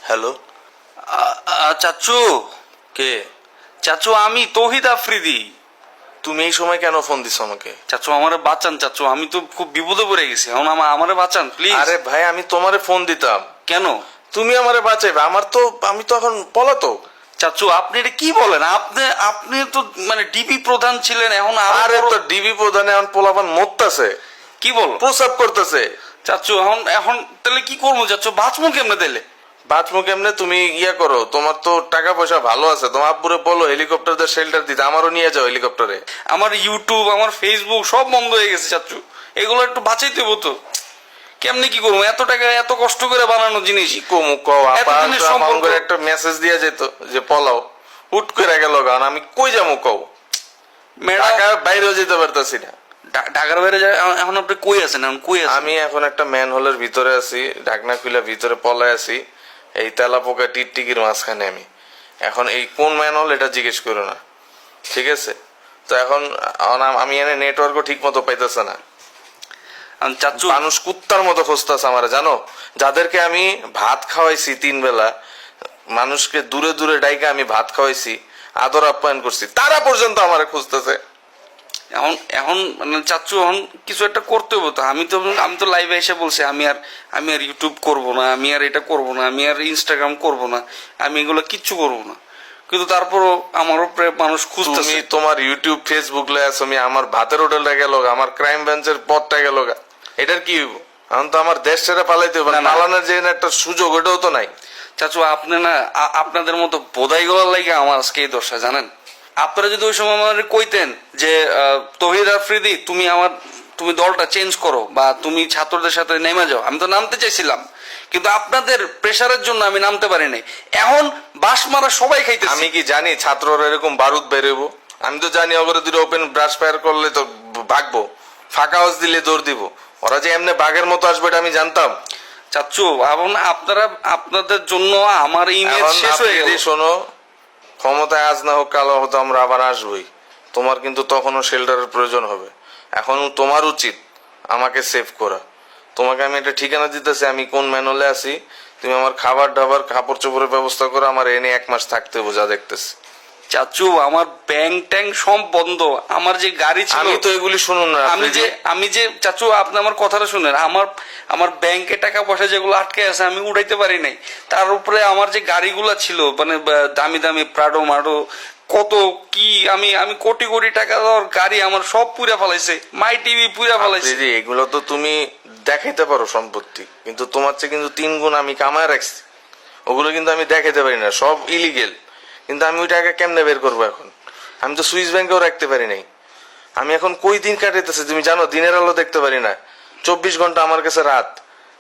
Hello, চাচু। কে? চাচু আমি তৌহিদ আফ্রিদি। তুমি এই সময় কেন ফোন দিছো আমাকে? চাচু আমারে বাঁচান চাচু, আমি তো খুব বিপদে পড়ে গেছি, এখন আমারে বাঁচান প্লিজ। আরে ভাই, আমি তোমারে ফোন দিতাম, কেন? তুমি আমারে বাঁচাইবে? আমি তো এখন পলাতক। চাচু আপনি এটা কি বলেন? আপনি আপনি তো মানে ডিবি প্রধান ছিলেন, এখন আরে তো ডিবি প্রধানে এখন পোলাপান মরতেছে, কি বল প্রসাব করতেছে। চাচু? এখন এখন তাহলে কি করবো চাচু? বাঁচবো কেমনে দিলে? বাঁচমু কেমনে? তুমি ইয়া করো, তোমার তো টাকা পয়সা ভালো আছে, তোমার আব্বুরে বলো হেলিকপ্টার দিয়ে শেল্টার দিতে, আমারও নিয়ে যাও হেলিকপ্টারে। আমার ইউটিউব, আমার ফেসবুক সব বন্ধ হয়ে গেছে চাচু, এগুলো একটু বাঁচাইতে হবো তো। কেমনে কি করবো? এত টাকা এত কষ্ট করে বানানো জিনিস। কমু কও এতদিনের সম্পর্ক। আবার একটা মেসেজ দিয়া যেত যে পলাও, হুট করে গেল, কারণ আমি কই যাবো কও? ম্যাডাম ঢাকার বাইরেও যেতে পারতাছি না। ঢাকার বাইরে এখন আপনি কই আছেন? এখন কই আছেন? আমি এখন একটা ম্যান হোলের ভিতরে আছি, ঢাকনা খুলে ভিতরে পলায় আছি, এই তেলাপোকা টিকটিকির মাঝখানে আমি। এখন এই কোন ম্যান হোল এটা জিজ্ঞেস করো না, ঠিক আছে? তো এখন আমি এনে নেটওয়ার্কও ঠিক মতো পাইতেছে না। চাচু মানুষ কুত্তার মতো খুঁজতেছে আমার, জানো? যাদেরকে আমি ভাত খাওয়াইছি 3 বেলা, মানুষকে দূরে দূরে ডাইকে আমি ভাত খাওয়াইছি, আদর আপ্যায়ন করছি, তারা পর্যন্ত আমারে খুঁজতেছে। এখন এখন মানে চাচু এখন কিছু একটা করতে হবে তো। আমি তো লাইভে এসে বলছি আমি আর ইউটিউব করব না, আমি আর এটা করব না, আমি আর ইনস্টাগ্রাম করব না, আমি এগুলো কিচ্ছু করব না। কিন্তু তারপরও আমার উপরে মানুষ তুমি খুঁজতেছে। তোমার ইউটিউব ফেসবুক লয়ে আছো, আমি আমার ভাতের হোটেলটা গেল, আমার ক্রাইম ব্রাঞ্চের পথটা গেল, এটার কি হইব? এখন তো আমার দেশ ছেড়ে পালাইতে হবে, না, না। পালানোর যে একটা সুযোগ ওটাও তো নাই। চাচু আপনি না আপনাদের মতো বোধাই গলার লাগে আমার আজকে এই দশা, জানেন? আপনারা যদি ওই সময় আমাদের কইতেন যে তৌহিদ আফ্রিদি তুমি দলটা চেঞ্জ করো বা তুমি ছাত্রদের সাথে নেমে যাও, আমি তো নামতে চাইছিলাম, কিন্তু আপনাদের প্রেসারের জন্য আমি নামতে পারি নাই। এখন বাস মারা সবাই খাইতেছে। আমি কি জানি ছাত্ররা এরকম বারুদ বেরোবো? আমি তো জানি ওগুলো দুটো ওপেন ব্রাশ ফায়ার করলে তো ভাগবো, ফাঁকা হাউস দিলে দৌড় দিব। ওরা যে এমনি বাঘের মতো আসবে এটা আমি জানতাম। চাচ্চু এখন আপনাদের জন্য আমার ইমেজ এখন শেষ হয়ে আপনি গেল। শোনো, ক্ষমতায় আজ না হোক কাল হয়তো আমরা আবার আসবই, তোমার কিন্তু তখনও শেল্টারের প্রয়োজন হবে। এখন তোমার উচিত আমাকে সেভ করা। তোমাকে আমি একটা ঠিকানা দিতেছি, আমি কোন ম্যানহোলে আছি, তুমি আমার খাবার দাবার কাপড় চোপড়ের ব্যবস্থা করো, আমার এনে 1 মাস থাকতে বোঝা দেখতেছি। চাচু আমার ব্যাংক ট্যাঙ্ক সব বন্ধ, আমার যে গাড়ি ছিল। আমি তো এগুলি শুনুন না, আমি যে চাচু আপনি আমার কথাটা শুনেন, আমার ব্যাংকে টাকা পয়সা যেগুলো আটকে আছে আমি উঠাইতে পারি নাই। তার উপরে আমার যে গাড়িগুলা ছিল মানে দামি দামি প্রাডো মাডো কত কি, আমি কোটি কোটি টাকা দেওয়ার গাড়ি আমার সব পুরা ফেলাইছে, মাই টিভি পুরা ফেলাইছে। দিদি এগুলো তো তুমি দেখাইতে পারো সম্পত্তি, কিন্তু তোমার চেয়ে কিন্তু 3 গুণ আমি কামায় রাখছি, ওগুলো কিন্তু আমি দেখাইতে পারি না, সব ইলিগেল। কিন্তু আমি ওই টাকা কেমনে বের করবো এখন? আমি তো সুইস ব্যাংকেও রাখতে পারি নাই। আমি এখন কই দিন কাটাইতেছি তুমি জানো? দিনের আলো দেখতে পারি না, 24 ঘন্টা আমার কাছে রাত।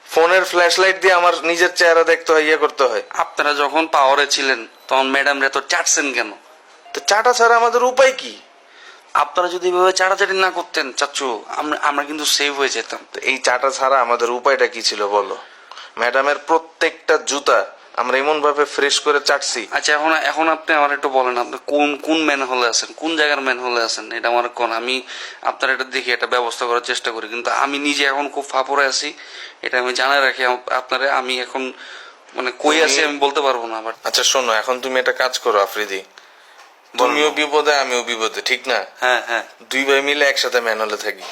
ফোনের ফ্ল্যাশ লাইট দিয়ে আমার নিজের চেহারা দেখতে হয়, ইয়ে করতে হয়। আপনারা যখন পাওয়ারে ছিলেন তখন ম্যাডাম রে তো চাটছেন কেন? তো চাটা ছাড়া আমাদের উপায় কি? আপনারা যদি এভাবে চাটাচাটি না করতেন চাচু, আমরা কিন্তু সেভ হয়ে যেতাম। তো এই চাটা ছাড়া আমাদের উপায়টা কি ছিল বলো? ম্যাডামের প্রত্যেকটা জুতা আমরা এমন ভাবে ফ্রেশ করে চাটছি। আচ্ছা এখন এখন আপনি আমার একটু বলেন, আপনি কোন কোন ম্যান হলে আছেন, কোন জায়গার ম্যান হলে আছেন, এটা আমার কোন, আমি আপনার এটা দেখি একটা ব্যবস্থা করার চেষ্টা করি। কিন্তু আমি নিজে এখন খুব ফাঁপড়ে আছি, এটা আমি জানাই রাখি আপনারে। আমি এখন মানে কই আছি আমি বলতে পারবো না। বাট আচ্ছা শোনো, এখন তুমি একটা কাজ করো আফ্রিদি, তুমিও বিপদে আমিও বিপদে, ঠিক না? হ্যাঁ হ্যাঁ, 2 ভাই মিলে একসাথে ম্যান হলে থাকি।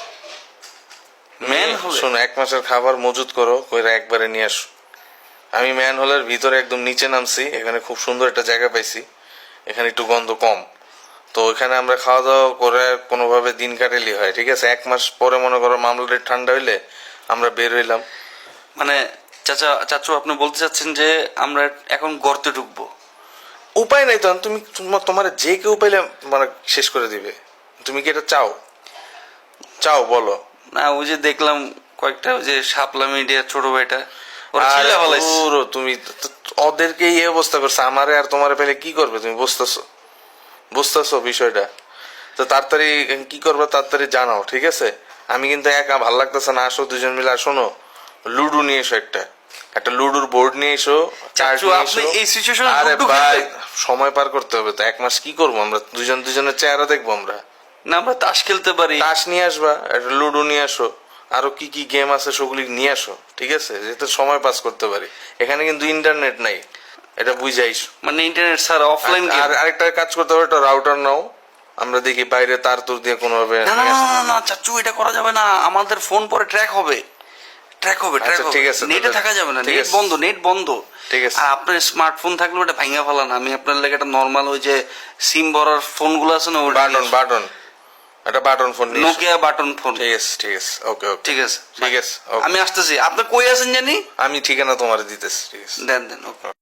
ম্যান হলে শোনো, 1 মাসের খাবার মজুত করো, কইরা একবারে নিয়ে আসো। আমি ম্যান হোলের ভিতরে একদম নিচে নামছি, এখানে খুব সুন্দর একটা জায়গা পাইছি, এখানে একটু গন্ধ কম, তো ওইখানে আমরা খাওয়া দাওয়া করে কোনোভাবে দিন কাটাইলি হয়, ঠিক আছে? 1 মাস পরে মনে করো মামলাটা ঠান্ডা হইলে আমরা বের হইলাম। মানে চাচু আপনি বলতে চাচ্ছেন যে আমরা এখন গর্তে ঢুকবো? উপায় নাই তো, তুমি তোমার যে কেউ পাইলে মানে শেষ করে দিবে। তুমি কি এটা চাও? চাও বলো। না ওই যে দেখলাম কয়েকটা ওই যে শাপলা মিডিয়া ছোট ভাইটা ওরা ছিলা ফেলাইছে। পুরো তুমি ওদেরকে এই অবস্থা করছো, আমারে আর তোমারে পেলে কি করবে? তুমি বুঝতেছো বিষয়টা? তো তাড়াতাড়ি কি করবে তাড়াতাড়ি জানাও, ঠিক আছে? আমি কিন্তু একা ভাল লাগতেছে না, আসো 2জন মিলে। শোনো, লুডো নিয়ে এসো, একটা লুডোর বোর্ড নিয়ে এসো, কার্ড চাচু নিয়ে আপনি এসো। এই সিচুয়েশনে আরে লুডো ভাই, খেলবেন? সময় পার করতে হবে তো, 1 মাস কি করবো আমরা? দুজনের চেহারা দেখবো আমরা? না আমরা তাস খেলতে পারি। তাস নিয়ে আসবা, একটা লুডো নিয়ে আসো, আরো কি কি গেম আছে সেগুলি নিয়ে আসো, ঠিক আছে? যাতে সময় পাস করতে পারি। এখানে কিন্তু ইন্টারনেট নাই। এটা বুঝাইস। মানে ইন্টারনেট ছাড়া অফলাইন আর আরেকটা কাজ করতে হবে, একটা রাউটার নাও, আমরা দেখি বাইরে তার তোর দিয়ে কোনোভাবে। না না না না, না চাচু, এটা করা যাবে না, আমাদের ফোন পরে ট্র্যাক হবে, ট্র্যাক হবে, ট্র্যাক আচ্ছা, হবে। ঠিক আছে, নেটে তাহলে- থাকা যাবে না, ঠিক নেট আছে। বন্ধ, নেট বন্ধ। ঠিক আছে। আর আপনার স্মার্টফোন থাকলে ওটা ভাঙা ফেলান, আমি আপনার লেগে একটা নর্মাল ওই যে সিম ভরার ফোন গুলো আছে না, ওটা বাটন একটা বাটন ফোন নিয়ে এসো। Nokia button phone. ঠিক আছে, ঠিক আছে, ওকে ওকে, ঠিক আছে, ঠিক আছে, okay. আমি আসতেছি। আপনি কই আছেন জানি? আমি ঠিকানা তোমার দিতেছি, ঠিক আছে। দেন দেন, ওকে।